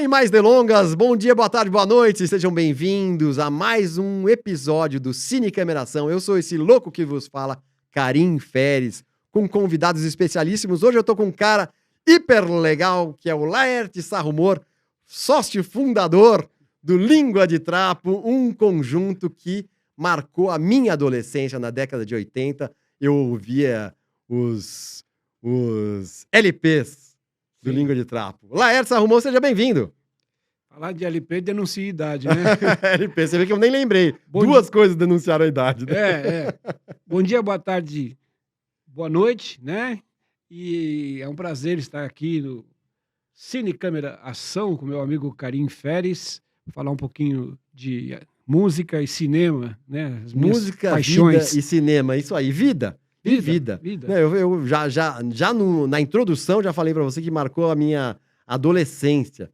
Sem mais delongas, bom dia, boa tarde, boa noite, sejam bem-vindos a mais um episódio do Cine Cameração. Eu sou esse louco que vos fala, Karim Feres, com convidados especialíssimos. Hoje eu tô com um cara hiper legal, que é o Laerte Sarrumor, sócio fundador do Língua de Trapo, um conjunto que marcou a minha adolescência na década de 80. Eu ouvia os LPs do Língua de Trapo. Laerte Sarrumor, seja bem-vindo. Falar de LP denuncia a idade, né? LP, você vê que eu nem lembrei. Duas coisas denunciaram a idade. Né? Bom dia, boa tarde, boa noite, né? E é um prazer estar aqui no Cine Câmera Ação com meu amigo Karim Feres, falar um pouquinho de música e cinema, né? As música, paixões. Vida e cinema, isso aí, vida. Vida. Eu na introdução já falei pra você que marcou a minha adolescência.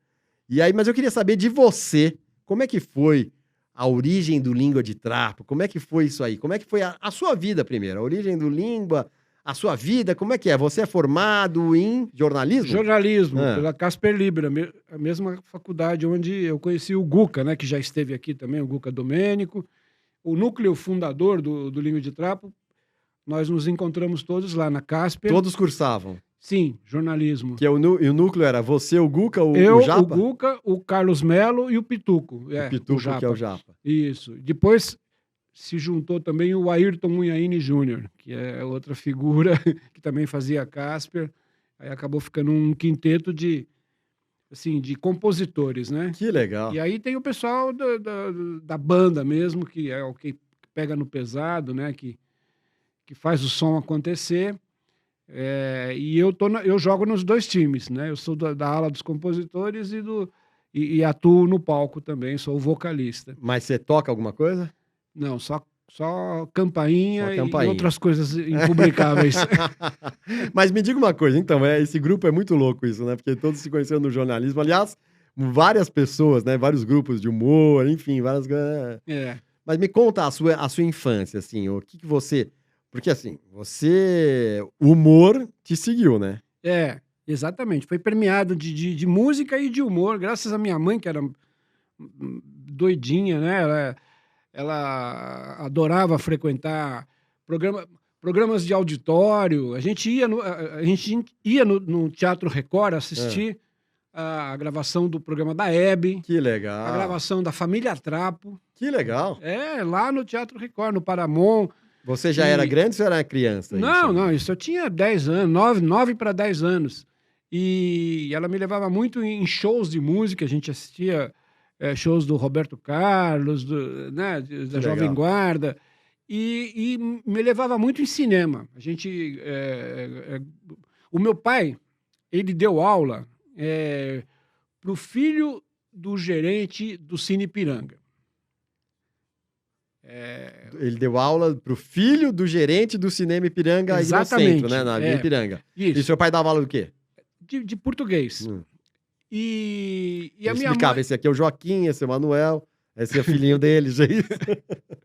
E aí, mas eu queria saber de você, como é que foi a origem do Língua de Trapo? Como é que foi isso aí? Como é que foi a sua vida primeiro? A origem do Língua, a sua vida, como é que é? Você é formado em jornalismo? Jornalismo, pela Casper Libero, a mesma faculdade onde eu conheci o Guca, né, que já esteve aqui também, o Guca Domênico. O núcleo fundador do Língua de Trapo, nós nos encontramos todos lá na Casper. Todos cursavam? Sim, jornalismo. E o núcleo era você, o Guca, o Japa? O Guca, o Carlos Melo e o Pituco. O Pituco, que é o Japa. Isso. Depois se juntou também o Ayrton Munhaine Júnior, que é outra figura que também fazia Casper. Aí acabou ficando um quinteto de compositores, né? Que legal. E aí tem o pessoal da banda mesmo, que é o que pega no pesado, né? Que faz o som acontecer. E eu jogo nos dois times, né? Eu sou da ala dos compositores e atuo no palco também, sou o vocalista. Mas você toca alguma coisa? Não, só campainha e outras coisas impublicáveis. Mas me diga uma coisa, então, esse grupo é muito louco isso, né? Porque todos se conheceram no jornalismo. Aliás, várias pessoas, né? Vários grupos de humor, enfim, várias... Mas me conta a sua infância, assim, o que você... Porque, assim, o humor te seguiu, né? Exatamente. Foi permeado de música e de humor, graças à minha mãe, que era doidinha, né? Ela adorava frequentar programas de auditório. A gente ia no Teatro Record assistir a gravação do programa da Hebe. Que legal. A gravação da Família Trapo. Que legal. Lá no Teatro Record, no Paramount. Você já era grande ou você era criança? Não, isso eu tinha 10 anos, 9 para 10 anos. E ela me levava muito em shows de música, a gente assistia shows do Roberto Carlos, da Jovem Guarda, e me levava muito em cinema. O meu pai, ele deu aula para o filho do gerente do Cine Ipiranga. Ele deu aula pro filho do gerente do Cinema Ipiranga aí no centro, né? Na Ipiranga. Isso. E seu pai dava aula do quê? De português. E a minha explicava, mãe... esse aqui é o Joaquim, esse é o Manuel, esse é o filhinho deles, é isso?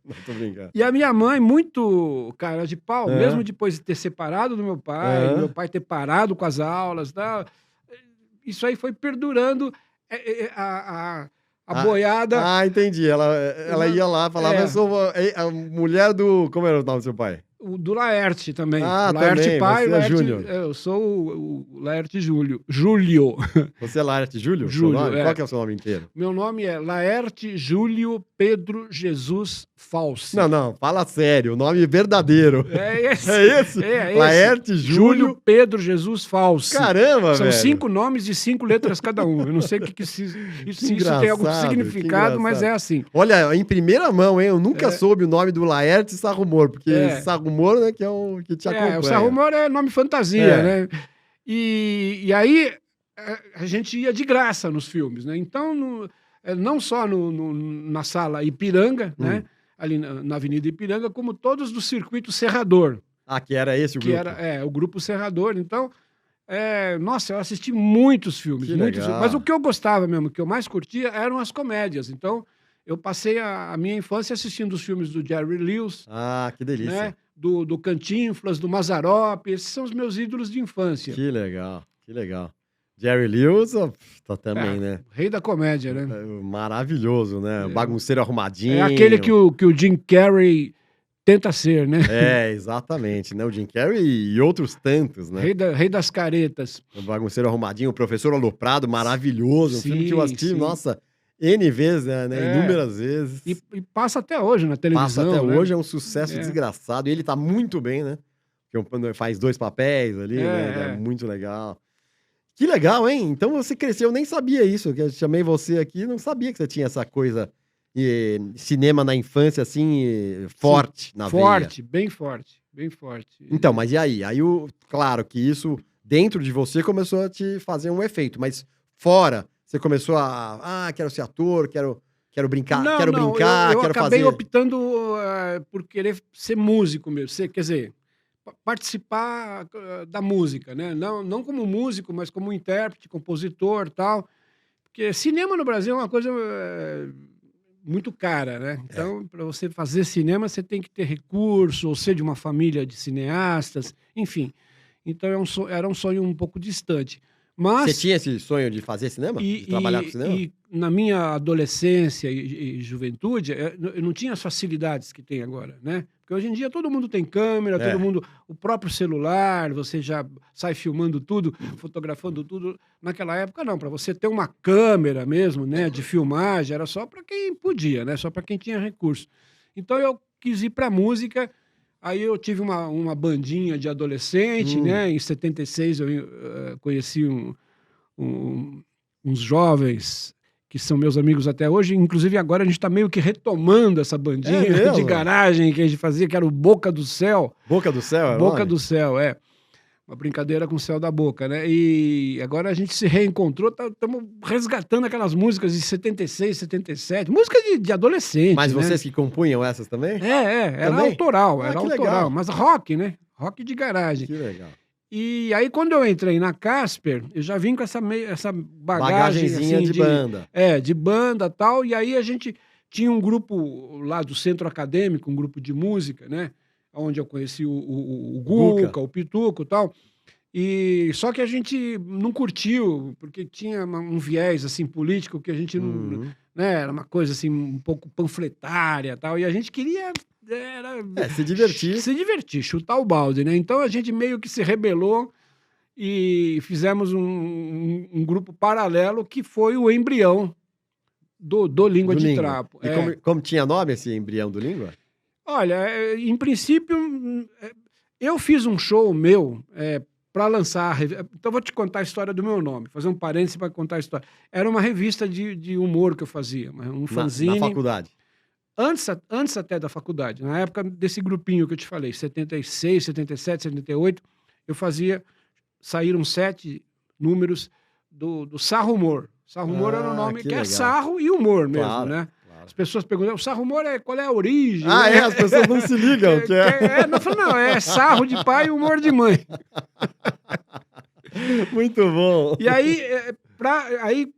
Não, tô brincando. E a minha mãe, muito cara de pau, mesmo depois de ter separado do meu pai ter parado com as aulas, tá? Isso aí foi perdurando a boiada. Entendi. Ela ia lá, falava, eu sou a mulher do... Como era o nome do seu pai? Do Laerte também. Laerte também. Pai, você é Júnior. Eu sou o Laerte Júlio. Você é Laerte Júlio? Júlio, Qual que é o seu nome inteiro? Meu nome é Laerte Júlio Pedro Jesus Falsi. Não, fala sério, o nome verdadeiro. É esse. É esse? Laerte Júlio Pedro Jesus Falsi. Caramba, São velho. 5 nomes de 5 letras cada um. Eu não sei se isso tem algum significado, mas é assim. Olha, em primeira mão, hein? Eu nunca soube o nome do Laerte Sarrumor, porque Sarrumor, né, que é o que te acompanha. O Sarrumor é nome fantasia, né? E aí a gente ia de graça nos filmes, né? Então, não só na sala Ipiranga, né? Ali na Avenida Ipiranga, como todos do circuito Serrador. Que era esse o grupo? Que era o grupo Serrador. Então, nossa, eu assisti muitos filmes. Mas o que eu gostava mesmo, o que eu mais curtia, eram as comédias. Então, eu passei a minha infância assistindo os filmes do Jerry Lewis. Que delícia. Né? Do Cantinflas, do Mazzaropi. Esses são os meus ídolos de infância. Que legal, que legal. Jerry Lewis, ó, tá também, né? Rei da comédia, né? Maravilhoso, né? Bagunceiro arrumadinho. É aquele que o Jim Carrey tenta ser, né? Exatamente, né? O Jim Carrey e outros tantos, né? Rei das caretas. O Bagunceiro Arrumadinho, o Professor Aloprado, maravilhoso. Um filme que eu assisti, sim. nossa, N vezes, né? Inúmeras vezes. E passa até hoje na televisão. Passa até né? hoje, é um sucesso desgraçado. E ele tá muito bem, né? Porque faz 2 papéis ali, né? É muito legal. Que legal, hein? Então você cresceu, eu nem sabia isso, que eu chamei você aqui, não sabia que você tinha essa coisa cinema na infância, assim, forte na veia. Forte, bem forte, bem forte. Então, mas e aí? Aí, claro que isso, dentro de você, começou a te fazer um efeito, mas fora, você começou quero ser ator, quero brincar, eu quero fazer... acabei optando por querer ser músico mesmo, quer dizer... participar da música, né? Não como músico, mas como intérprete, compositor, tal. Porque cinema no Brasil é uma coisa muito cara, né? Então, para você fazer cinema, você tem que ter recurso, ou ser de uma família de cineastas, enfim. Então, era um sonho um pouco distante. Mas, você tinha esse sonho de fazer cinema? De trabalhar com cinema? E na minha adolescência e juventude, eu não tinha as facilidades que tem agora, né? Porque hoje em dia todo mundo tem câmera, todo mundo... O próprio celular, você já sai filmando tudo, fotografando tudo. Naquela época, não. Para você ter uma câmera mesmo, né, de filmagem, era só para quem podia, né? Só para quem tinha recurso. Então, eu quis ir para música. Aí eu tive uma bandinha de adolescente, né? Em 76 eu conheci uns jovens que são meus amigos até hoje. Inclusive agora a gente está meio que retomando essa bandinha de garagem que a gente fazia, que era o Boca do Céu. Boca do Céu? Boca do Céu, uma brincadeira com o céu da boca, né? E agora a gente se reencontrou, estamos resgatando aquelas músicas de 76, 77, músicas de adolescente. Mas né? vocês que compunham essas também? Era também? Autoral, era autoral, legal. Mas rock, né? Rock de garagem. Que legal. E aí, quando eu entrei na Casper, eu já vim com essa bagagenzinha assim, de banda. De banda e tal, e aí a gente tinha um grupo lá do centro acadêmico, um grupo de música, né? Onde eu conheci o Guca, o Pituco e tal. E só que a gente não curtiu, porque tinha um viés assim político que a gente não, né, era uma coisa assim um pouco panfletária e tal, e a gente queria se divertir, chutar o balde, né? Então a gente meio que se rebelou e fizemos um grupo paralelo que foi o embrião do Língua de Trapo. E como tinha nome esse embrião do Língua? Olha, em princípio, eu fiz um show meu para lançar a revista. Então, vou te contar a história do meu nome, fazer um parênteses para contar a história. Era uma revista de humor que eu fazia, um fanzine. Na faculdade? Antes até da faculdade, na época desse grupinho que eu te falei, 76, 77, 78, eu fazia, saíram 7 números do Sarro Humor. Sarro Humor era o nome, que é sarro e humor mesmo, claro, né? As pessoas perguntam, o sarro humor qual é a origem? As pessoas não se ligam. Não, é sarro de pai e humor de mãe. Muito bom. E aí,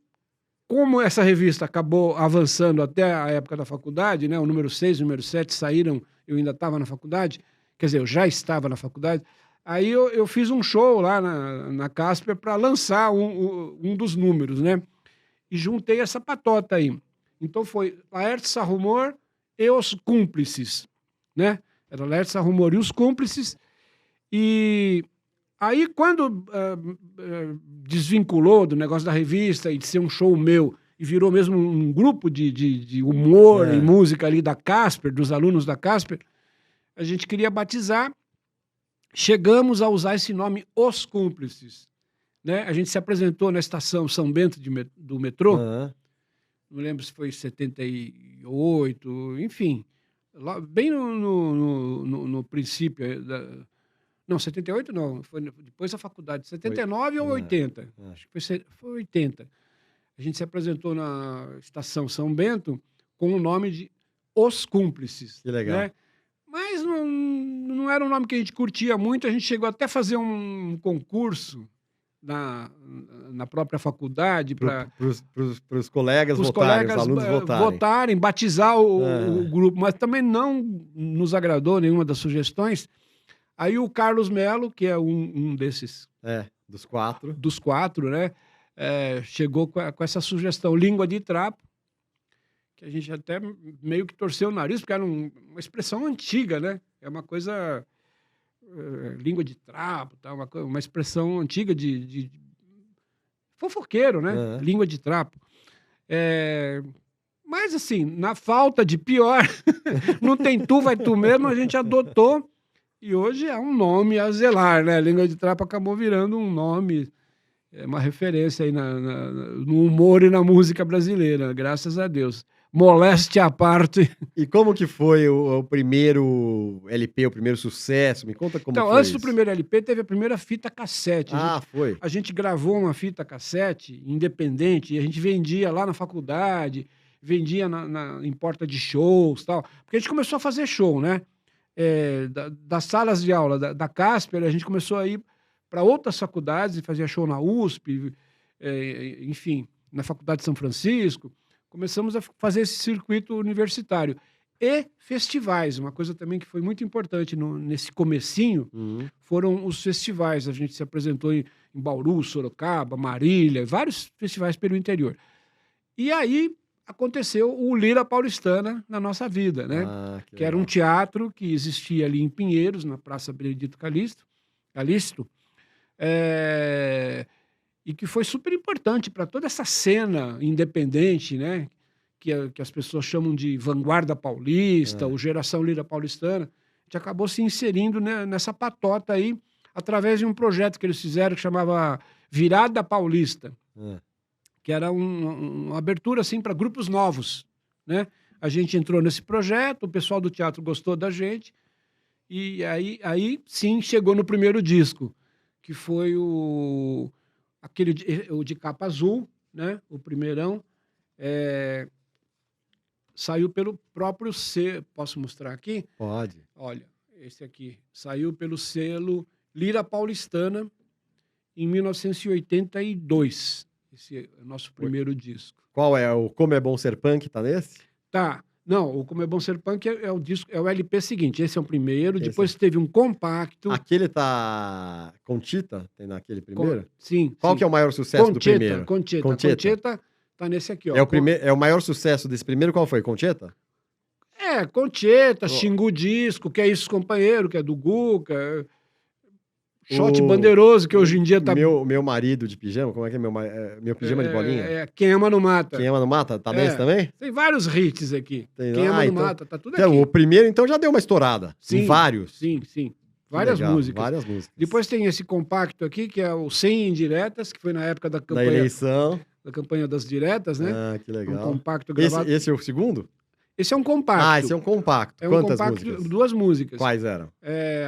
como essa revista acabou avançando até a época da faculdade, né? O número 6 e o número 7 saíram, eu ainda estava na faculdade, quer dizer, eu já estava na faculdade, aí eu fiz um show lá na Casper para lançar um dos números, né? E juntei essa patota aí. Então foi Laerte Sarro Humor e os Cúmplices, né? Era Laerte Sarro Humor e os Cúmplices. E aí, quando desvinculou do negócio da revista e de ser um show meu, e virou mesmo um grupo de humor e música ali da Casper, dos alunos da Casper, a gente queria batizar. Chegamos a usar esse nome, Os Cúmplices. Né? A gente se apresentou na estação São Bento do metrô. Não lembro se foi 78, enfim, lá, bem no princípio não, 78 não, foi depois da faculdade, 79 ou 80, acho que foi 80. A gente se apresentou na estação São Bento com o nome de Os Cúmplices. Que legal. Né? Mas não era um nome que a gente curtia muito, a gente chegou até a fazer um concurso na própria faculdade para os colegas votarem, os alunos votarem, batizar o grupo, mas também não nos agradou nenhuma das sugestões. Aí o Carlos Melo, que é um desses dos quatro, né? Chegou com essa sugestão, língua de trapo, que a gente até meio que torceu o nariz, porque era uma expressão antiga, né? É uma coisa... língua de trapo, tá? Uma expressão antiga de fofoqueiro, né? Uhum. Língua de trapo. Mas, assim, na falta de pior, não tem tu, vai tu mesmo, a gente adotou. E hoje é um nome a zelar, né? Língua de trapo acabou virando um nome, uma referência aí no humor e na música brasileira, graças a Deus. Moléstia à parte. E como que foi o primeiro LP, o primeiro sucesso? Me conta como Então, foi antes isso. do primeiro LP, teve a primeira fita cassete. Foi. A gente gravou uma fita cassete independente e a gente vendia lá na faculdade, vendia em porta de shows e tal. Porque a gente começou a fazer show, né? Das salas de aula da Casper, a gente começou a ir para outras faculdades e fazia show na USP, enfim, na Faculdade de São Francisco. Começamos a fazer esse circuito universitário. E festivais, uma coisa também que foi muito importante nesse comecinho, foram os festivais. A gente se apresentou em Bauru, Sorocaba, Marília, vários festivais pelo interior. E aí aconteceu o Lira Paulistana na nossa vida, né? Que era um teatro que existia ali em Pinheiros, na Praça Benedito Calixto, e que foi super importante para toda essa cena independente, né? Que as pessoas chamam de vanguarda paulista, ou geração Lira Paulistana. A gente acabou se inserindo nessa patota aí, através de um projeto que eles fizeram que chamava Virada Paulista. Que era uma abertura assim para grupos novos, né? A gente entrou nesse projeto, o pessoal do teatro gostou da gente, e aí sim chegou no primeiro disco, que foi o de capa azul, né? O primeirão. Saiu pelo próprio selo. Posso mostrar aqui? Pode. Olha, esse aqui saiu pelo selo Lira Paulistana em 1982. Esse é o nosso primeiro disco. Qual é? O Como é Bom Ser Punk, tá nesse? Tá. Não, o Como é Bom Ser Punk é o disco, é o LP seguinte. Esse é o primeiro, depois teve um compacto. Aquele tá Conchita? Tem naquele primeiro? Sim. Qual que é o maior sucesso do primeiro? Conchita tá nesse aqui, ó. É o maior sucesso desse primeiro, qual foi? Conchita? Conchita, Xingu Disco, que é isso, companheiro, que é do Guca. Shot Bandeiroso, que hoje em dia tá... Meu marido de pijama, como é que é meu pijama de bolinha? Quem Ama Não Mata. Quem Ama Não Mata? Tá nesse também? Tem vários hits aqui. Quem Ama Não Mata, tá tudo aqui. Então, o primeiro, então, já deu uma estourada. Sim, em vários. Sim. Várias músicas. Várias músicas. Depois tem esse compacto aqui, que é o 100 Indiretas, que foi na época da campanha... Da eleição. Da campanha das diretas, né? Que legal. Um compacto gravado... Esse é o segundo? Esse é um compacto. Esse é um compacto. Quantas músicas? 2 músicas. Quais eram?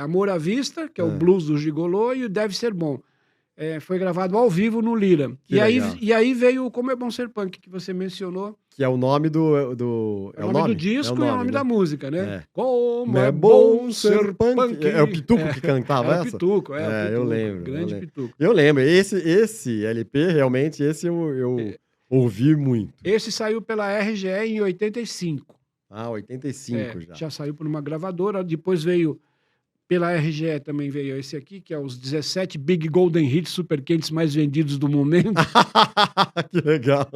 Amor à Vista, que é o blues do Gigolô, e o Deve Ser Bom. Foi gravado ao vivo no Lira. E aí veio o Como é Bom Ser Punk, que você mencionou. Que é o nome do... É o nome do disco e é o nome da música, né? Como é bom ser punk. É o Pituco que cantava essa? É o Pituco, o Pituco. Eu lembro. Grande Pituco. Eu lembro. Esse LP, realmente, eu ouvi muito. Esse saiu pela RGE em 85. 85 já. Já saiu por uma gravadora, depois veio... Pela RGE também veio esse aqui, que é os 17 Big Golden Hits super quentes mais vendidos do momento. Que legal.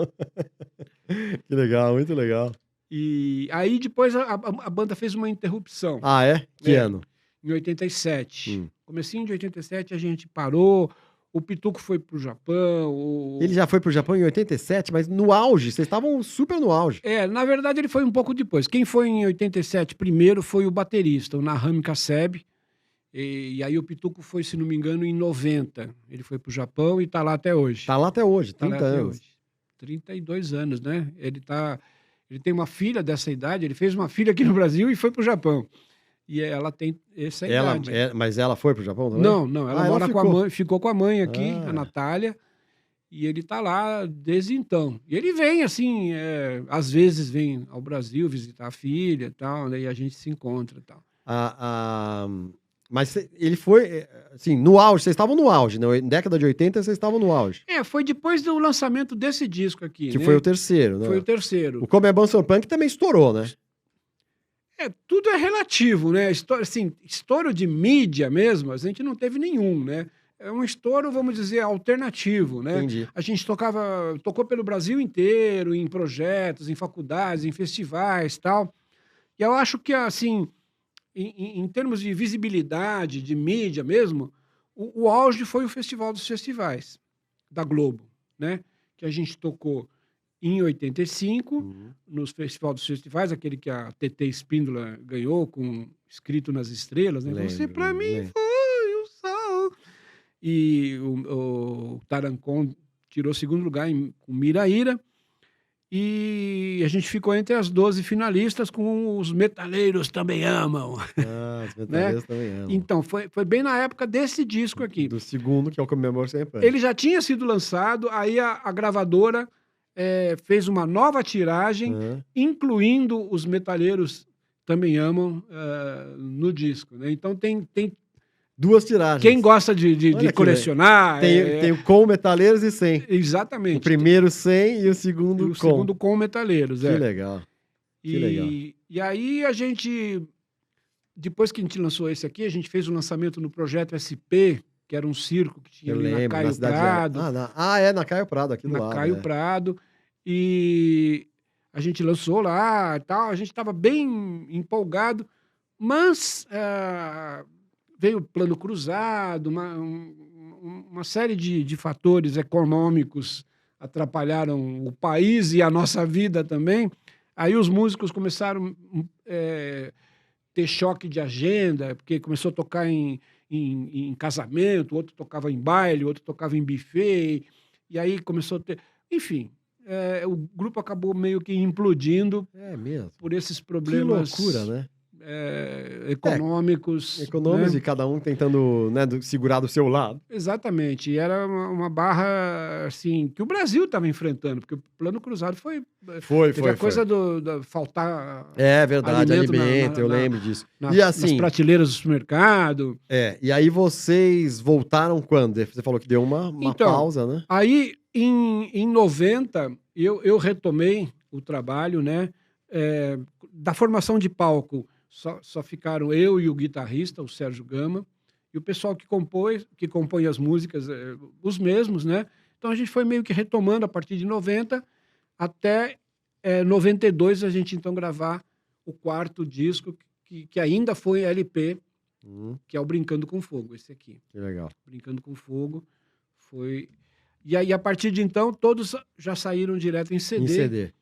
Que legal, muito legal. E aí depois a banda fez uma interrupção. Que ano? Em 87. Comecinho de 87 a gente parou, o Pituco foi pro Japão. Ele já foi pro Japão em 87, mas no auge, vocês estavam super no auge. Na verdade ele foi um pouco depois. Quem foi em 87 primeiro foi o baterista, o Nahami Kaseb. E aí o Pituco foi, se não me engano, em 90. Ele foi pro Japão e tá lá até hoje. Tá lá até hoje, 30 anos. Hoje. 32 anos, né? Ele tem uma filha dessa idade, ele fez uma filha aqui no Brasil e foi pro Japão. E ela tem essa idade. Mas ela foi pro Japão também? Não, ela mora com a mãe, ficou com a mãe aqui, a Natália, e ele tá lá desde então. E ele vem, assim, às vezes vem ao Brasil visitar a filha e tal, daí a gente se encontra e tal. Mas ele foi, assim, no auge, vocês estavam no auge, né? Na década de 80 vocês estavam no auge. Foi depois do lançamento desse disco aqui, que foi o terceiro, né? Foi o terceiro. O Como é Bom Ser Punk também estourou, né? Tudo é relativo, né? Estouro de mídia mesmo, a gente não teve nenhum, né? é um estouro, vamos dizer, alternativo, né? Entendi. A gente tocou pelo Brasil inteiro, em projetos, em faculdades, em festivais, tal. E eu acho que, assim, em termos de visibilidade, de mídia mesmo, o auge foi o Festival dos Festivais, da Globo, né? Que a gente tocou em 85, Uhum. no Festival dos Festivais, aquele que a TT Espíndola ganhou, escrito nas estrelas, né? Você Lembro, pra mim lembro. foi o sol. E o Tarancon tirou segundo lugar com Miraíra. E a gente ficou entre as 12 finalistas com Os Metaleiros Também Amam. Ah, os Né? metaleiros também amam. Então, foi bem na época desse disco aqui. Do segundo, que é o Comemor Sem Pânico. Ele já tinha sido lançado, aí a gravadora fez uma nova tiragem, Aham. incluindo Os Metaleiros Também Amam no disco. Né? Então, tem Duas tiragens. quem gosta de Olha que colecionar... Tem o com metaleiros e sem. Exatamente. O primeiro sem e o segundo o com. segundo com Metaleiros. Que legal. Que legal. E aí a gente, depois que a gente lançou esse aqui, a gente fez o lançamento no Projeto SP, que era um circo que tinha Eu ali na lembro, Caio cidade Prado. na Caio Prado, aqui do Na lado. Caio Prado. E a gente lançou lá e tal, a gente estava bem empolgado, mas veio o Plano Cruzado, uma série de fatores econômicos atrapalharam o país e a nossa vida também. Aí os músicos começaram a ter choque de agenda, porque começou a tocar em casamento, outro tocava em baile, outro tocava em buffet, e aí começou a ter... Enfim, o grupo acabou meio que implodindo É mesmo. por esses Que problemas loucura, né? econômicos. Econômicos né? e cada um tentando, né, segurar do seu lado. Exatamente. E era uma barra assim, que o Brasil estava enfrentando, porque o Plano Cruzado teve a coisa do faltar É verdade, alimento eu lembro disso. nas E assim, prateleiras do supermercado. e aí vocês voltaram quando? Você falou que deu uma Então, pausa, né? Aí, em 90, eu retomei o trabalho, né? Da formação de palco, só ficaram eu e o guitarrista, o Sérgio Gama, e o pessoal que compõe as músicas, os mesmos, né? Então a gente foi meio que retomando a partir de 90 até 92 a gente então gravar o quarto disco, que ainda foi LP, que é o Brincando com Fogo, esse aqui. Que legal. Brincando com Fogo foi... E aí, a partir de então, todos já saíram direto em CD. Em CD.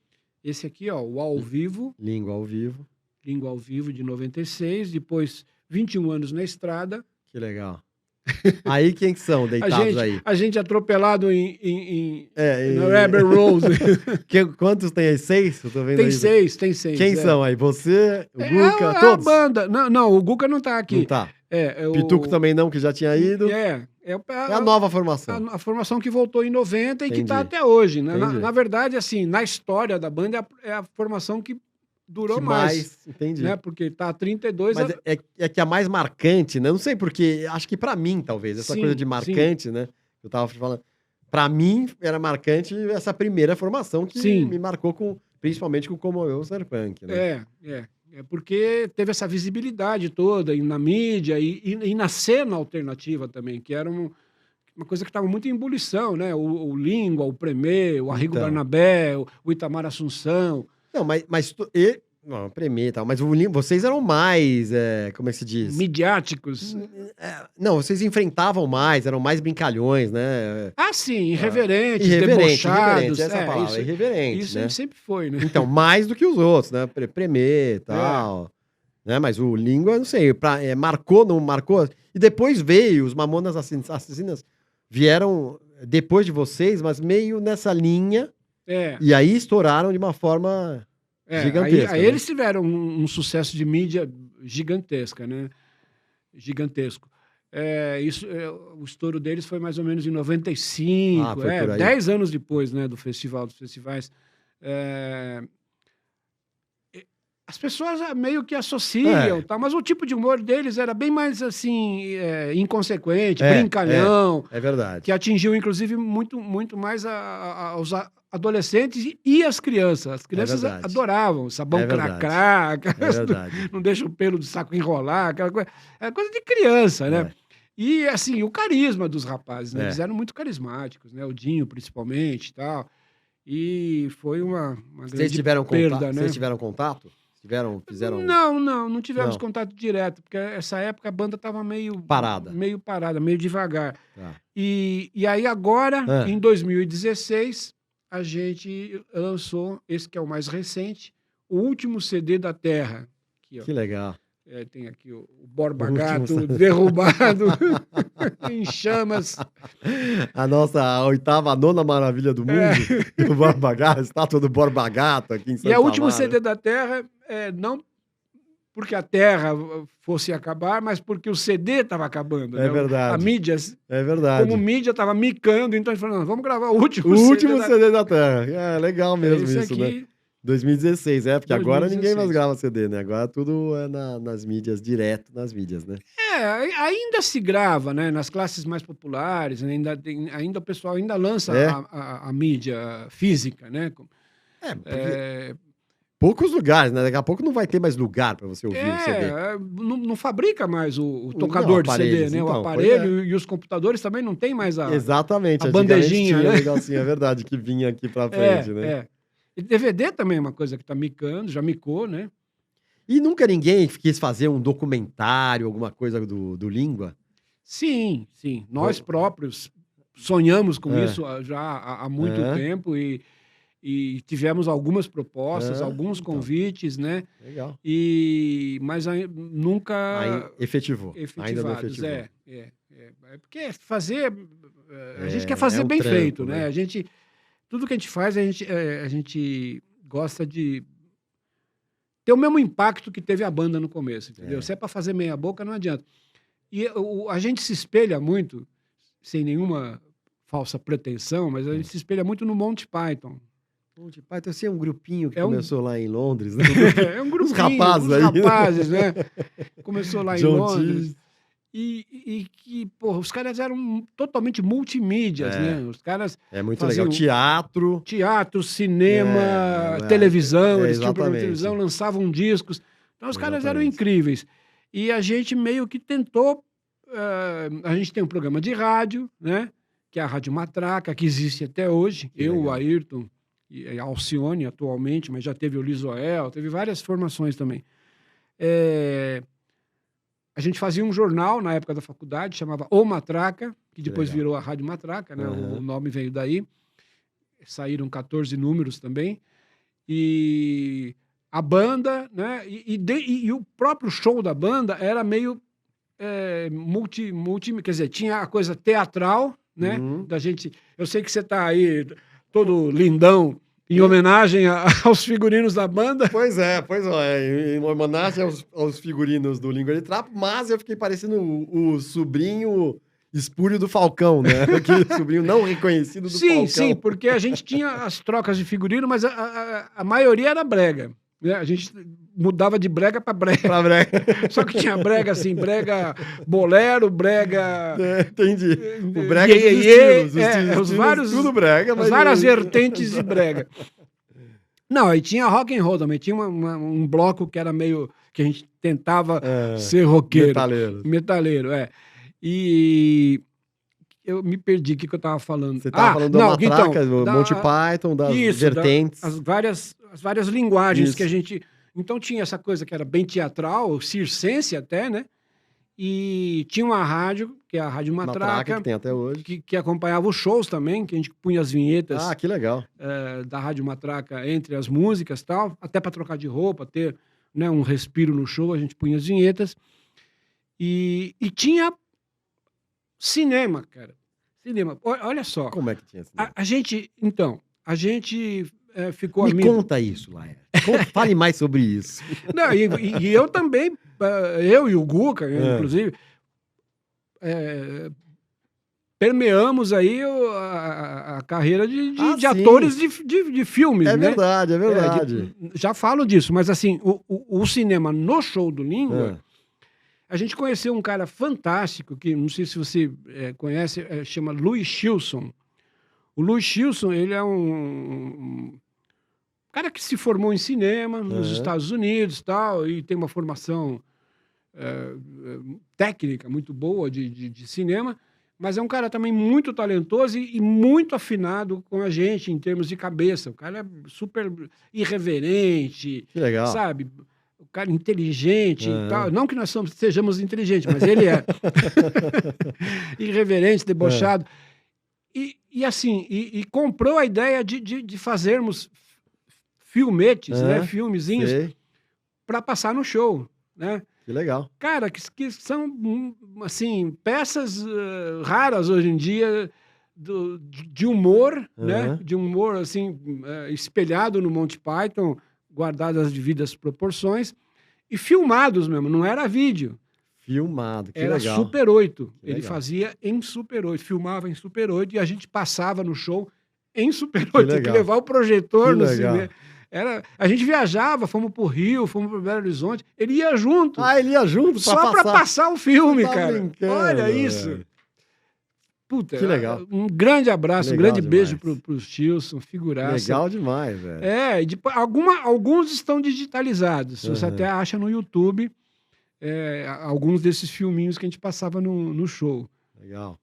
Esse aqui, ó, o Ao Vivo. Língua ao vivo. Língua ao Vivo, de 96. Depois, 21 anos na estrada. Que legal. Aí quem que são deitados aí? A gente atropelado na Abbey Abbey Road. Quantos tem aí? 6? Eu tô vendo Tem aí. 6, tem 6. Quem são aí? Você, o Guca, a todos? banda. Não, o Guca não tá aqui. Não tá. O Pituco também não, que já tinha ido. É a nova formação. A formação que voltou em 90 e que Entendi. está até hoje. Né? Entendi. Na verdade, assim, na história da banda, é a formação que durou mais. Entendi. Né? Porque está há 32 Mas é que a mais marcante, né? Não sei porque, acho que pra mim, talvez, essa coisa de marcante, né? Eu tava falando. Pra mim, era marcante essa primeira formação que me marcou principalmente com o Como Eu Ser Punk, né? É porque teve essa visibilidade toda na mídia e na cena alternativa também, que era uma coisa que estava muito em ebulição, né? O Língua, o Premê, o Arrigo Barnabé, o Itamar Assunção. Não, não, Premê e tal, mas vocês eram mais, como é que se diz? Midiáticos. Não, vocês enfrentavam mais, eram mais brincalhões, né? Ah, sim, irreverentes, debochados. Essa palavra, irreverente, isso né? sempre foi, né? Então, mais do que os outros, né? Premê e tal. Né? Mas o Língua, não sei, marcou, não marcou? E depois veio, os Mamonas Assassinas vieram depois de vocês, mas meio nessa linha. E aí estouraram de uma forma gigantesca. Aí eles tiveram um sucesso de mídia gigantesca, né? Gigantesco. O estouro deles foi mais ou menos em 95, 10 anos depois, né, do Festival dos Festivais. As pessoas meio que associam, tá? Mas o tipo de humor deles era bem mais assim, inconsequente, brincalhão. É verdade. Que atingiu, inclusive, muito, muito mais aos adolescentes e as crianças. As crianças adoravam sabão cracrá, não deixa o pelo do saco enrolar, aquela coisa. É coisa de criança, né? E, assim, o carisma dos rapazes, né? É. Eles eram muito carismáticos, né? O Dinho, principalmente, e tal. E foi uma Vocês grande tiveram perda, contato? né? Vocês tiveram contato? Fizeram Não tivemos Não. contato direto, porque essa época a banda estava Parada. meio devagar. Tá. E aí agora, Ah. em 2016, a gente lançou esse que é o mais recente, o último CD da Terra. Aqui, ó. Que legal. Tem aqui o Borba O último Gato CD. derrubado em chamas. A nona maravilha do mundo, o Borba Gato, a estátua do Borba Gato aqui em Santa E é o último Amaro. CD da Terra, não porque a Terra fosse acabar, mas porque o CD estava acabando. É né? verdade. A mídia, É verdade. como mídia, estava micando, então a gente falou, não, vamos gravar o último O CD último da CD da Terra. É legal mesmo Esse isso, aqui, né? 2016, porque agora ninguém 2016. mais grava CD, né? Agora tudo é nas mídias, direto nas mídias, né? ainda se grava, né? Nas classes mais populares, ainda o pessoal ainda lança É? a mídia física, né? Porque poucos lugares, né? Daqui a pouco não vai ter mais lugar para você ouvir o CD. Não fabrica mais o tocador de CD, aparelhos, né? então, o aparelho e os computadores também não tem mais Exatamente. a Antigamente bandejinha, tinha né? um negocinho, é verdade, que vinha aqui pra frente, né? E DVD também é uma coisa que tá micando, já micou, né? E nunca ninguém quis fazer um documentário, alguma coisa do Língua? Sim. Nós próprios sonhamos com É. isso já há muito É. tempo e tivemos algumas propostas, É, alguns então. convites, né? Legal. Mas nunca Aí efetivou. Ainda não efetivados. efetivou. É porque fazer. A gente É, quer fazer é um bem trampo, feito, né? né? Tudo que a gente faz, a gente gosta de ter o mesmo impacto que teve a banda no começo, entendeu? É. Se é para fazer meia boca, não adianta. E a gente se espelha muito, sem nenhuma falsa pretensão, mas a gente se espelha muito no Monty Python. Monty Python, assim, é um grupinho que É um- começou lá em Londres, né? É um grupinho, rapazes uns aí, né? rapazes, né? Começou lá em John Londres. Teese. E que, porra, os caras eram totalmente multimídias, É. né? Os caras É muito faziam legal. Teatro. teatro, televisão, eles tinham programa de exatamente. televisão, lançavam discos. Então os caras eram Exatamente. incríveis. E a gente meio que tentou. A gente tem um programa de rádio, né? Que é a Rádio Matraca, que existe até hoje. Que Eu, legal. o Ayrton e a Alcione atualmente, mas já teve o Lisoel, teve várias formações também. A gente fazia um jornal na época da faculdade, chamava O Matraca, que depois legal. virou a Rádio Matraca, né? Uhum. O nome veio daí. Saíram 14 números também. E a banda, né? E o próprio show da banda era meio quer dizer, tinha a coisa teatral, né? Uhum. Da gente. Eu sei que você está aí todo lindão, em homenagem aos figurinos da banda. Pois é, em homenagem aos figurinos do Língua de Trapo, mas eu fiquei parecendo o sobrinho espúrio do Falcão, né? Aquele sobrinho não reconhecido do Falcão. Sim, porque a gente tinha as trocas de figurino, mas a maioria era brega. Né? A gente mudava de brega para brega. Pra brega. Só que tinha brega assim, brega bolero, brega. Entendi. O brega dos estilos. Os vários, tudo brega, mas as várias vertentes de brega. Não, aí tinha rock and roll também. Tinha um bloco que era meio. Que a gente tentava ser roqueiro. Metaleiro. E eu me perdi o que eu estava falando. Você estava falando da Matraca, do Monty Python, das vertentes. As várias linguagens Isso. que a gente. Então tinha essa coisa que era bem teatral, circense até, né? E tinha uma rádio, que é a Rádio Matraca, que tem até hoje. que acompanhava os shows também, que a gente punha as vinhetas Ah, que legal. da Rádio Matraca entre as músicas e tal, até para trocar de roupa, ter, né, um respiro no show, a gente punha as vinhetas. E tinha cinema, cara. Cinema. Olha só. Como é que tinha cinema? A gente ficou Me amigo. conta isso, Laia. Fale mais sobre isso. Não, e eu também, eu e o Guca, inclusive, permeamos aí a carreira de sim. atores de filmes, É né? verdade, é verdade. Já falo disso, mas assim, o cinema no Show do Língua, a gente conheceu um cara fantástico, que não sei se você conhece, chama Louis Chilson. O Louis Chilson, ele é um cara que se formou em cinema nos Estados Unidos tal, e tem uma formação técnica muito boa de cinema, mas é um cara também muito talentoso e muito afinado com a gente em termos de cabeça. O cara é super irreverente, Que legal. sabe? O cara inteligente e tal. Aham. Não que nós sejamos inteligentes, mas ele é irreverente, debochado. E assim, comprou a ideia de fazermos filmetes, né? Filmezinhos Sei. para passar no show, né? Que legal. Cara, que são, assim, peças raras hoje em dia de humor, né? De humor, assim, espelhado no Monty Python, guardadas as devidas proporções, e filmados mesmo, não era vídeo. Filmado, que Era legal. Super 8. Que Ele legal. fazia em Super 8, filmava em Super 8 e a gente passava no show em Super 8. Tinha que legal. levar o projetor Que no legal. cinema. A gente viajava, fomos pro Rio, fomos pro Belo Horizonte. Ele ia junto. Ah, ele ia junto Só para passar o filme, Você tá cara. brincando, Olha isso. velho. Puta, Que legal. um grande abraço, Legal um grande beijo demais. pros Tilson, figuraça. Legal demais, velho. E depois, alguns estão digitalizados. Você até acha no YouTube alguns desses filminhos que a gente passava no show. Legal.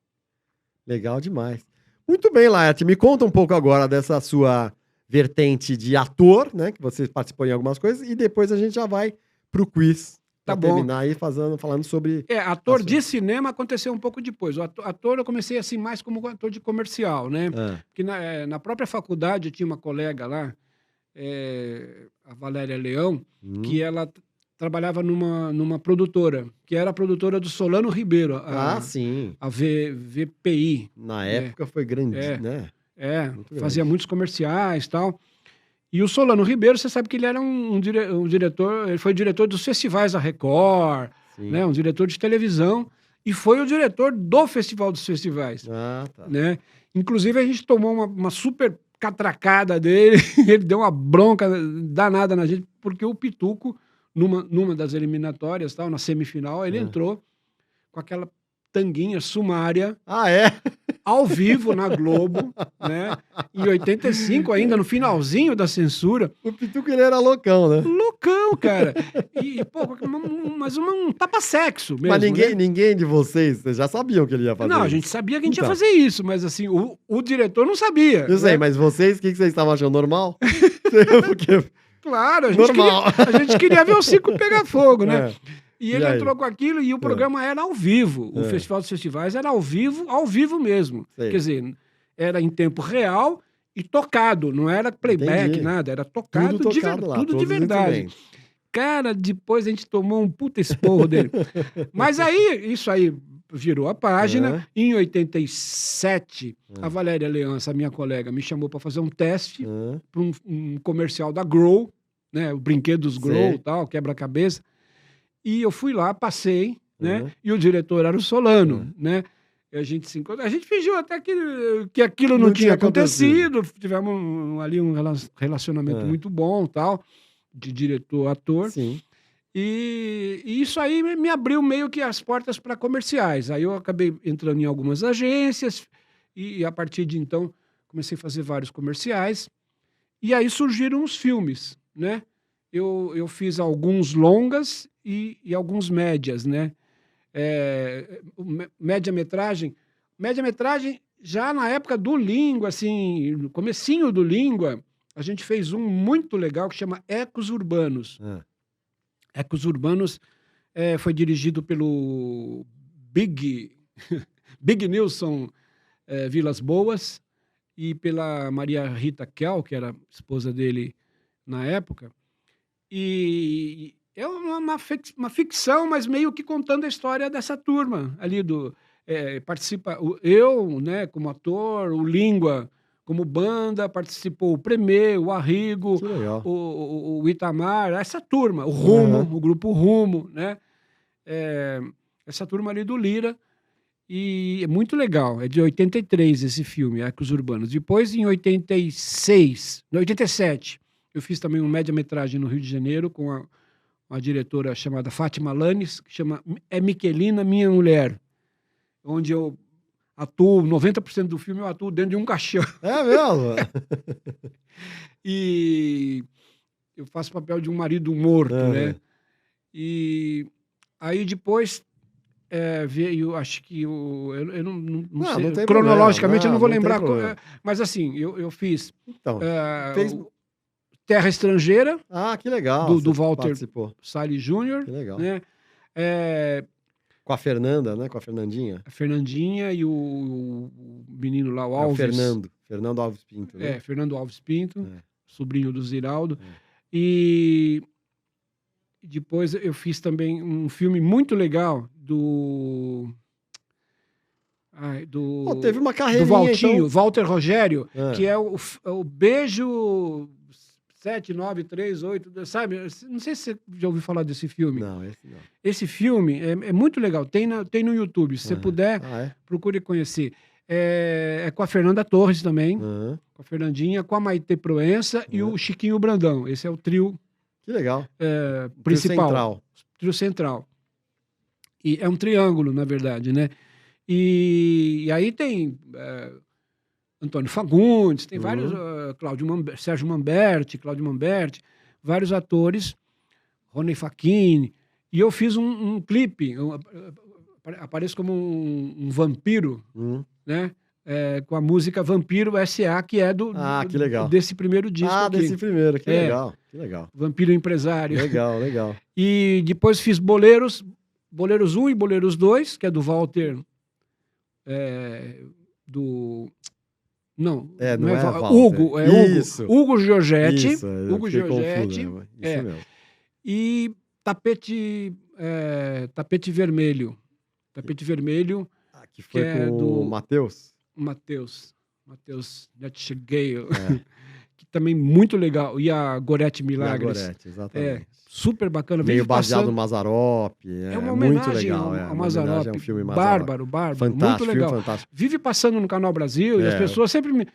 Legal demais. Muito bem, Laerte. Me conta um pouco agora dessa sua vertente de ator, né? Que você participou em algumas coisas, e depois a gente já vai pro quiz. Tá Pra bom. terminar aí falando sobre... Ator de cinema aconteceu um pouco depois. O ator eu comecei assim mais como ator de comercial, né? Porque na própria faculdade eu tinha uma colega lá, a Valéria Leão, que ela trabalhava numa produtora, que era a produtora do Solano Ribeiro. sim. A VPI. Na época foi grande, né? Muito Fazia grande. muitos comerciais e tal. E o Solano Ribeiro, você sabe que ele era um diretor, ele foi diretor dos festivais da Record, né? Um diretor de televisão, e foi o diretor do Festival dos Festivais. Tá. Né? Inclusive, a gente tomou uma super catracada dele, ele deu uma bronca danada na gente, porque o Pituco, numa das eliminatórias, tal, na semifinal, ele entrou com aquela tanguinha sumária. Ao vivo na Globo, né? Em 85, ainda no finalzinho da censura. O Pituco, ele era loucão, né? Loucão, cara. Mas um tapa-sexo mesmo. Mas né? ninguém de vocês já sabiam que ele ia fazer Não, isso. a gente sabia que a gente ia fazer isso, mas assim, o diretor não sabia. Eu sei, né? mas vocês, o que vocês estavam achando? Normal? Porque... Claro, a gente queria ver o circo pegar fogo, né? E ele entrou com aquilo e o programa era ao vivo. O Festival dos Festivais era ao vivo mesmo. Sei. Quer dizer, era em tempo real e tocado. Não era playback, nada. Era tocado, Tudo tocado lá, tudo de todos os verdade. instrumentos. Cara, depois a gente tomou um puta esporro dele. Mas aí, isso aí virou a página. Em 87, a Valéria Leão, essa minha colega, me chamou para fazer um teste para um comercial da Grow, né? O brinquedos Grow, tal, quebra-cabeça. E eu fui lá, passei, né? E o diretor era o Solano, né? E a gente se encontrou. A gente fingiu até que aquilo não tinha acontecido. Tivemos ali um relacionamento muito bom, tal, de diretor-ator. Sim. E isso aí me abriu meio que as portas para comerciais. Aí eu acabei entrando em algumas agências e a partir de então comecei a fazer vários comerciais. E aí surgiram os filmes, né? Eu fiz alguns longas e alguns médias, né? Média-metragem já na época do Língua, assim, no comecinho do Língua, a gente fez um muito legal que chama Ecos Urbanos. Ecos Urbanos foi dirigido pelo Big Nilson Vilas Boas e pela Maria Rita Kel, que era esposa dele na época. E é uma ficção, mas meio que contando a história dessa turma ali participa eu, né, como ator, o Língua como banda, participou o Premê, o Arrigo, o Itamar, essa turma, o Rumo, o grupo Rumo, né? Essa turma ali do Lira. E é muito legal, é de 83 esse filme, Ecos Urbanos. Depois, em 87, eu fiz também uma média-metragem no Rio de Janeiro com uma diretora chamada Fátima Lanes, que chama Miquelina, Minha Mulher, onde eu atuo, 90% do filme eu atuo dentro de um caixão. É mesmo? E eu faço papel de um marido morto, né? E Aí depois veio, acho que eu não Não, sei, não tem cronologicamente problema. eu não vou Não, não tem lembrar, problema. mas assim, eu fiz Então, eh, fez... o Terra Estrangeira, Ah, que legal, do você Walter participou. Salles Jr., Que legal. né? Eh, Com a Fernanda, né? Com a Fernandinha. a Fernandinha e o menino lá, o É o Alves. Fernando Alves Pinto, né? Fernando Alves Pinto, É. sobrinho do Ziraldo. É. E depois eu fiz também um filme muito legal do Pô, teve uma do carreirinha, Valtinho, então. Walter Rogério, Ah. que é o Beijo 7938, sabe? Não sei se você já ouviu falar desse filme. Não, esse não. Esse filme é muito legal, tem no YouTube, se você Aham. puder, Ah, é? procure conhecer. É com a Fernanda Torres também, Aham. com a Fernandinha, com a Maitê Proença e o Chiquinho Brandão. Esse é o trio Que legal. principal. Central. Trio central. E é um triângulo, na verdade, né? E aí tem Antônio Fagundes, tem vários, Sérgio Mamberti, Cláudio Mamberti, vários atores, Rony Facchini. E eu fiz um clipe, apareço como um vampiro, né? Com a música Vampiro S.A., que é que legal. desse primeiro disco aqui. Desse primeiro, que legal. Que legal. Vampiro Empresário. Legal, legal. E depois fiz Boleros 1 e Boleros 2, que é do Walter... Não é Walter. Hugo, Isso. Hugo Giorgetti. Isso, Hugo Giorgetti. Confuso, isso mesmo. E Tapete Vermelho. Tapete Vermelho. Que foi que é com do o Matheus Netchegaio. Que também muito legal. E a Gorete Milagres. Gorete, exatamente. Super bacana. Meio Vive baseado passando... no Mazzaropi. É uma muito homenagem legal. ao Mazzaropi. É um filme Mazzaropi. Bárbaro. Fantástico, Muito legal. filme fantástico. Vive passando no Canal Brasil e as pessoas sempre me...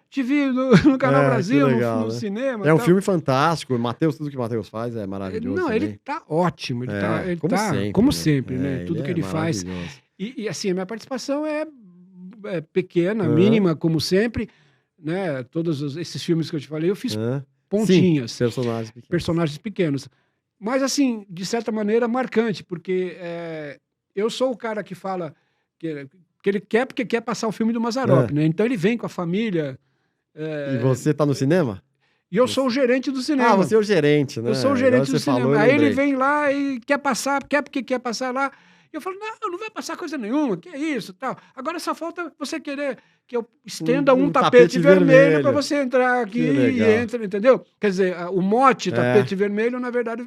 te vi no Canal Brasil, legal, no né? cinema. É um filme fantástico. Tudo que o Matheus faz é maravilhoso. Não, também. ele tá ótimo. Ele como como sempre, sempre, né? Tudo que ele faz. E assim, a minha participação é pequena, mínima, como sempre. Né? Todos esses filmes que eu te falei, eu fiz pontinhas. Sim, personagens pequenos. Mas, assim, de certa maneira, marcante, porque eu sou o cara que fala que ele quer porque quer passar o filme do Mazzaropi, né? Então ele vem com a família. E você tá no cinema? E eu sou o gerente do cinema. Você é o gerente, né? Eu sou o gerente do cinema. Aí ele vem vem lá e quer porque quer passar lá. E eu falo, não vai passar coisa nenhuma, que é isso, tal. Agora só falta você querer que eu estenda um tapete vermelho para você entrar aqui e entra, entendeu? Quer dizer, o mote tapete vermelho, na verdade,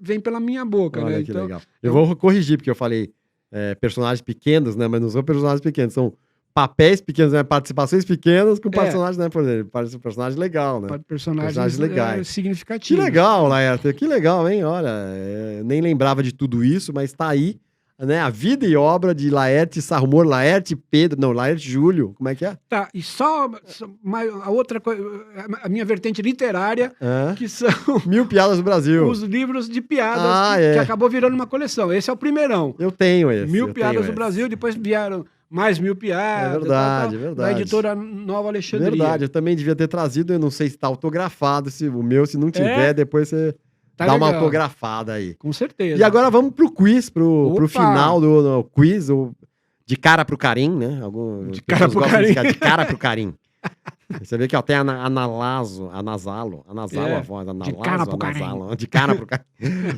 vem pela minha boca, Olha, né? Que legal. Eu vou corrigir, porque eu falei personagens pequenos, né? Mas não são personagens pequenos, são papéis pequenos, né? Participações pequenas com personagens, né? Por exemplo, personagem legal, né? Personagens legais. Significativos. Que legal, Laerte. Que legal, hein? Olha, nem lembrava de tudo isso, mas tá aí, né? A vida e obra de Laerte Sarrumor, Laerte Júlio. Como é que é? Tá, e só a outra coisa, a minha vertente literária, que são... 1000 Piadas do Brasil. Os livros de piadas que acabou virando uma coleção. Esse é o primeirão. Eu tenho esse. 1000 Piadas do Brasil, depois vieram mais 1000 piadas. É verdade, verdade. Da editora Nova Alexandria. Verdade, eu também devia ter trazido, eu não sei se tá autografado, se não tiver, depois você dá uma autografada aí. Com certeza. E agora vamos pro quiz, pro final do quiz, de cara pro Carim, né? De cara pro Carim. De cara pro Carim. Você vê que até a Nasalo, a voz, de cara pro Carim. De cara pro Carim.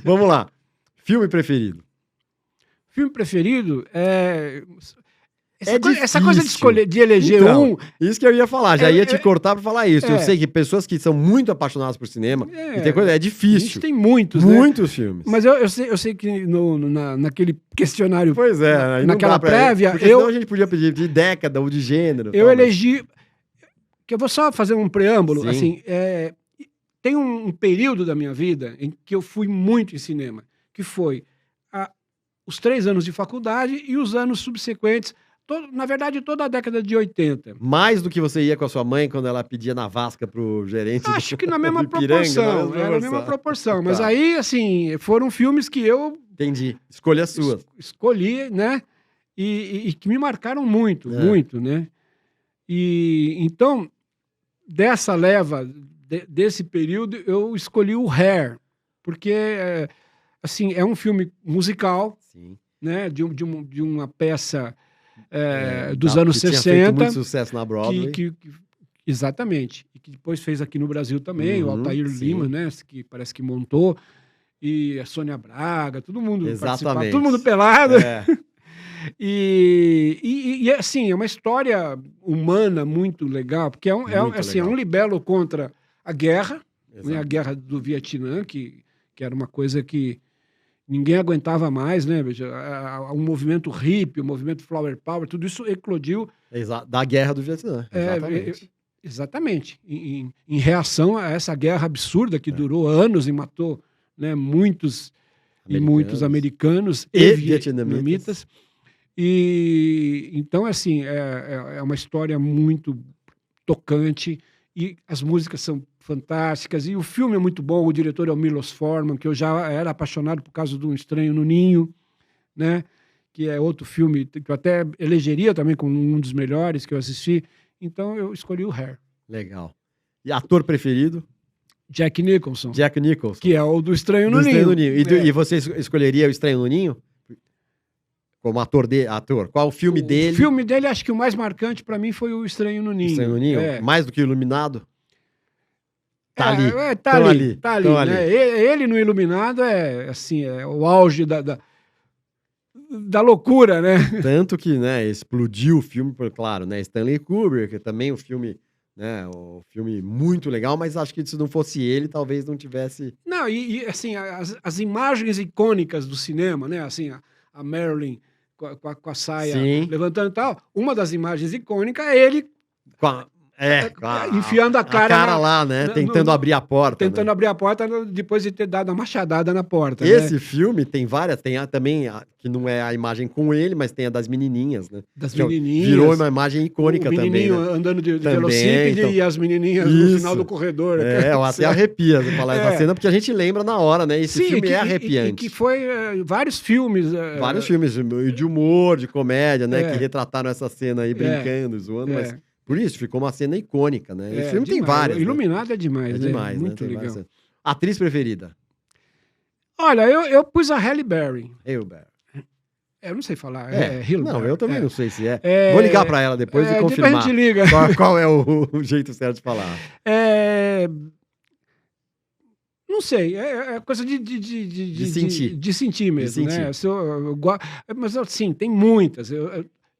Vamos lá. Filme preferido? Filme preferido é... Difícil. Essa coisa de eleger Isso que eu ia falar, já ia te cortar pra falar isso. Eu sei que pessoas que são muito apaixonadas por cinema, e tem coisa, é difícil. A gente tem muitos, muitos filmes. Mas eu sei que naquele questionário, naquela prévia, senão a gente podia pedir de década ou de gênero. Eu elegi, que eu vou só fazer um preâmbulo, Sim. assim, tem um período da minha vida em que eu fui muito em cinema, que foi os 3 anos de faculdade e os anos subsequentes, na verdade, toda a década de 80. Mais do que você ia com a sua mãe quando ela pedia na Vasca pro gerente? Acho que na mesma proporção. Era na mesma proporção. Mas aí, assim, foram filmes que eu... Entendi. Escolhas suas. Escolhi, né? E que me marcaram muito, muito, né? E então, dessa leva, desse período, eu escolhi o Hair. Porque assim, é um filme musical, Sim. né, de uma peça dos anos que tinha feito 60, muito sucesso na Broadway. exatamente, e que depois fez aqui no Brasil também, o Altair sim. Lima, né, que parece que montou, e a Sônia Braga, todo mundo participava, Exatamente. todo mundo pelado. É. E assim, é uma história humana muito legal, porque assim, é um libelo contra a guerra, né, a guerra do Vietnã, que era uma coisa que ninguém aguentava mais, né? O movimento hippie, o movimento Flower Power, tudo isso eclodiu. Da guerra do Vietnã, exatamente. Exatamente. Em reação a essa guerra absurda que durou anos e matou, né, muitos americanos e vietnamitas. E então, assim, é uma história muito tocante e as músicas são fantásticas e o filme é muito bom. O diretor é o Milos Forman, que eu já era apaixonado por causa de Um Estranho no Ninho, né? Que é outro filme que eu até elegeria também como um dos melhores que eu assisti. Então eu escolhi o Hair. Legal. E ator preferido? Jack Nicholson. Jack Nicholson. Que é o do Estranho no Ninho. E você escolheria o Estranho no Ninho? Como ator. Qual o filme dele? O filme dele, acho que o mais marcante para mim foi o Estranho no Ninho. Estranho no Ninho? Mais do que o Iluminado? Tá ali. Tá ali. Né? Ele no Iluminado assim, é o auge da loucura, né? Tanto que, né, explodiu o filme, claro, né? Stanley Kubrick, também um filme, né, um filme muito legal, mas acho que se não fosse ele, talvez não tivesse... Não, assim, as imagens icônicas do cinema, né? Assim, a Marilyn com a saia levantando e tal, uma das imagens icônicas é ele... enfiando a cara lá, né? Tentando abrir a porta. Tentando abrir a porta depois de ter dado a machadada na porta. Esse filme tem várias, tem também, que não é a imagem com ele, mas tem a das menininhas, né? Das menininhas. Virou uma imagem icônica também. O menininho andando de velocípede então, e as menininhas no final do corredor. Eu até arrepia você falar essa cena, porque a gente lembra na hora, né? Esse filme é arrepiante. E que foi vários filmes. Vários filmes de humor, de comédia, né? Que retrataram essa cena aí brincando, zoando, mas... Por isso, ficou uma cena icônica, né? Esse filme tem várias. Iluminado é demais, né? É demais, muito né? legal. Atriz preferida? Olha, eu pus a Halle Berry. Eu não sei falar. Não, eu também não sei se é. Vou ligar para ela depois e confirmar. Depois a gente liga. Qual é o jeito certo de falar? Não sei, é coisa de sentir. De sentir mesmo, né? Mas assim, tem muitas.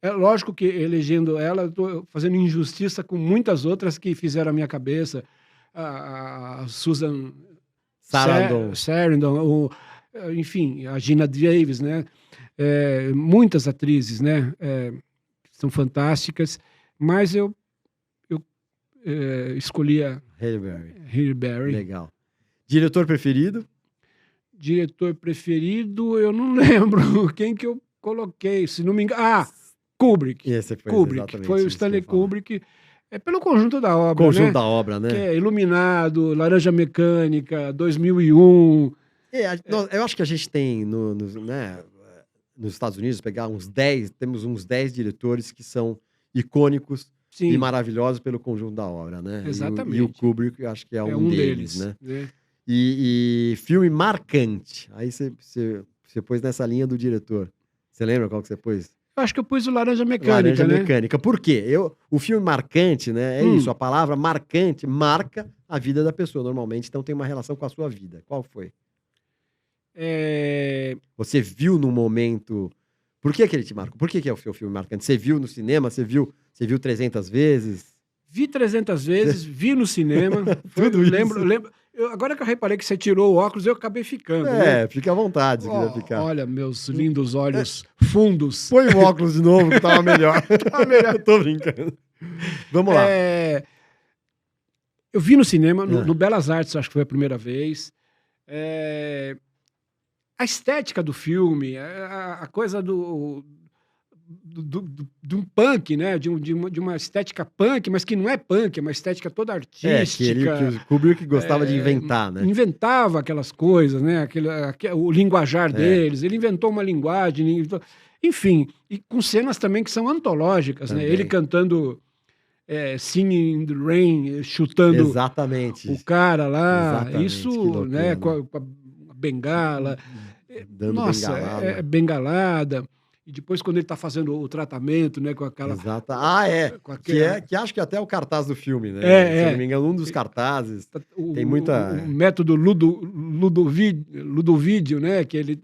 É lógico que elegendo ela, eu estou fazendo injustiça com muitas outras que fizeram a minha cabeça. A Susan Sarandon, enfim, a Gina Davis, né? Muitas atrizes, né? São fantásticas, mas eu escolhi a Halle Berry. Legal. Diretor preferido? Diretor preferido, eu não lembro quem que eu coloquei, se não me engano. Kubrick. Foi o Stanley Kubrick. Pelo conjunto da obra. né? Que é Iluminado, Laranja Mecânica, 2001. Eu acho que a gente tem nos Estados Unidos, temos uns 10 diretores que são icônicos e maravilhosos pelo conjunto da obra, né? Exatamente. E o Kubrick, eu acho que é um deles, né? E filme marcante. Aí você pôs nessa linha do diretor. Você lembra qual que você pôs? Eu acho que eu pus o Laranja Mecânica, né? Mecânica. Por quê? O filme marcante, né? Isso, a palavra marcante marca a vida da pessoa, normalmente. Então tem uma relação com a sua vida. Qual foi? Você viu no momento... Por que ele te marcou? Por que é o seu filme marcante? Você viu no cinema? Você viu 300 vezes? Vi 300 vezes, vi no cinema. Tudo isso. Lembro. Agora que eu reparei que você tirou o óculos, eu acabei ficando. Fica à vontade se quiser ficar. Olha, meus lindos olhos fundos. Põe o óculos de novo que tava melhor. Tô brincando. Vamos lá. Eu vi no cinema, no Belas Artes, acho que foi a primeira vez. A estética do filme, a coisa de um punk, né? De uma estética punk, mas que não é punk, é uma estética toda artística. Que o Kubrick gostava de inventar, né? Inventava aquelas coisas, né? O linguajar deles. Ele inventou uma linguagem, enfim, e com cenas também que são antológicas, né? Ele cantando Singing in the Rain, chutando Exatamente. o cara lá. Exatamente. Isso, Loucura, né? Com a bengala. Dando Nossa, bengalada. bengalada. E depois, quando ele está fazendo o tratamento, né, com aquela. Exato. Com Que acho que até é o cartaz do filme, né? É, Se eu é. não me engano, um dos cartazes. Tem O muita. método Ludovídio, né? Que ele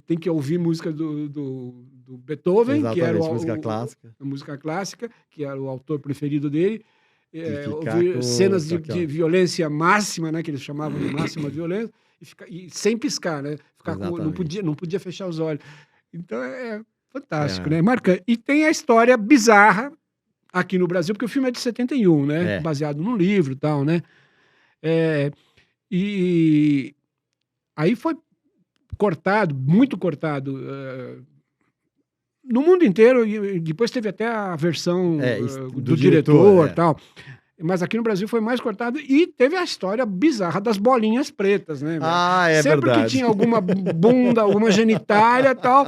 tem que ouvir música do Beethoven, que era Exatamente, música clássica. a música clássica, que era o autor preferido dele. ficar Ouvir com cenas isso aqui, ó. de violência máxima, né? Que eles chamavam de máxima violência, e sem piscar, né? Não podia fechar os olhos. Então é fantástico, né? Marcante. E tem a história bizarra aqui no Brasil, porque o filme é de 71, né? Baseado num livro e tal, né? E aí foi cortado, muito cortado, no mundo inteiro, e depois teve até a versão do diretor e tal. Mas aqui no Brasil foi mais cortado e teve a história bizarra das bolinhas pretas, né? Sempre verdade. que tinha alguma bunda, alguma genitália e tal,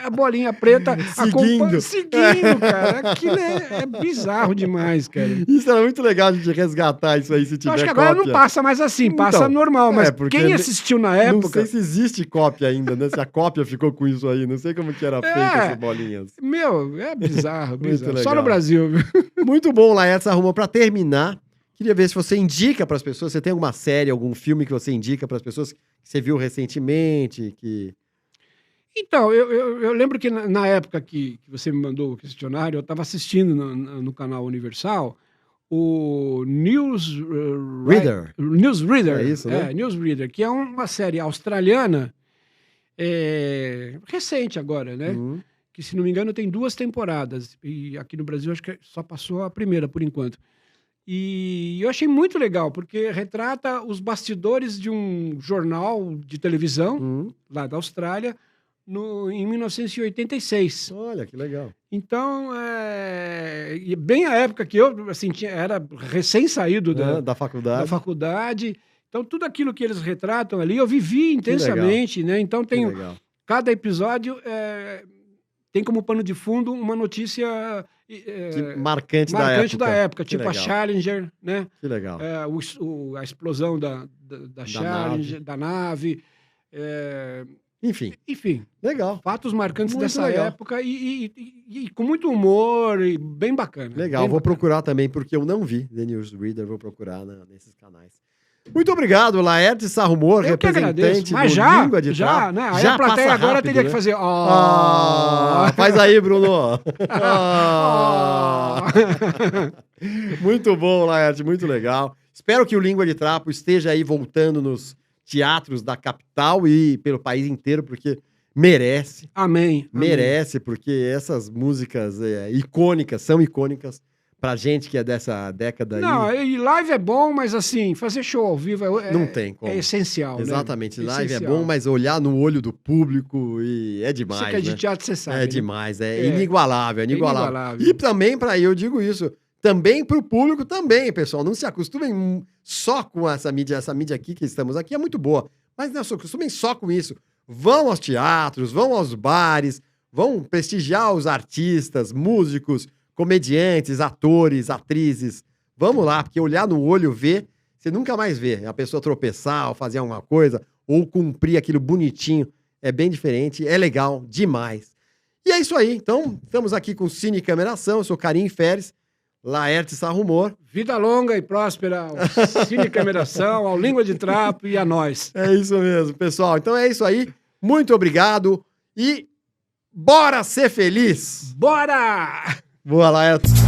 a bolinha preta seguindo, cara. Aquilo é bizarro demais, cara. Isso era muito legal a gente resgatar isso aí, se tiver Eu acho que cópia. agora não passa mais assim, passa Então, normal, mas porque quem assistiu na época... Não sei se existe cópia ainda, né? Se a cópia ficou com isso aí, não sei como que era feita essas bolinhas. Meu, é bizarro, bizarro. Legal. Só no Brasil, viu? Muito bom, Laertes arrumou. Pra terminar, queria ver se você indica pras pessoas, você tem alguma série, algum filme que você indica pras pessoas que você viu recentemente, que... Então, eu lembro que na época que você me mandou o questionário, eu estava assistindo no canal Universal o Reader. Newsreader. É isso, né? Newsreader, que é uma série australiana, recente agora, né? Que, se não me engano, tem 2 temporadas. E aqui no Brasil, acho que só passou a primeira, por enquanto. E eu achei muito legal, porque retrata os bastidores de um jornal de televisão, lá da Austrália, em 1986. Olha, que legal. Então, e bem a época que eu assim, era recém-saído Da faculdade. Então, tudo aquilo que eles retratam ali, eu vivi intensamente, né? Então, cada episódio tem como pano de fundo uma notícia marcante da época, tipo legal. a Challenger, né? Que legal. A explosão da Challenger, da nave. Enfim. Legal. Fatos marcantes Muito dessa legal. época e com muito humor e bem bacana. Legal, bem vou bacana. procurar também, porque eu não vi The Newsreader, vou procurar nesses canais. Muito obrigado, Laertes Sarrumor, Eu que agradeço. representante Mas do Língua de Trapo. né? Aí a plateia agora rápido, teria né? que fazer... Faz aí, Bruno. Muito bom, Laertes, muito legal. Espero que o Língua de Trapo esteja aí voltando nos teatros da capital e pelo país inteiro, porque merece. Amém. Merece, porque essas músicas são icônicas pra gente que é dessa década aí. Não, e live é bom, mas assim, fazer show ao vivo não tem como. é essencial. Exatamente, né? live essencial. é bom, mas olhar no olho do público é demais, Você que é de né? teatro, você sabe. É né? demais, inigualável, inigualável. E também, eu digo isso, também pro público também, pessoal, não se acostumem só com essa mídia aqui que estamos aqui, é muito boa, mas não se acostumem só com isso. Vão aos teatros, vão aos bares, vão prestigiar os artistas, músicos, comediantes, atores, atrizes. Vamos lá, porque olhar no olho, ver, você nunca mais vê. A pessoa tropeçar ou fazer alguma coisa, ou cumprir aquilo bonitinho. É bem diferente, é legal demais. E é isso aí. Então, estamos aqui com Cine Cameração. Eu sou Karim Feres, Laertes Sarrumor. Vida longa e próspera ao Cine Cameração, ao Língua de Trapo e a nós. É isso mesmo, pessoal. Então é isso aí. Muito obrigado e bora ser feliz! Bora! Boa, Laertes.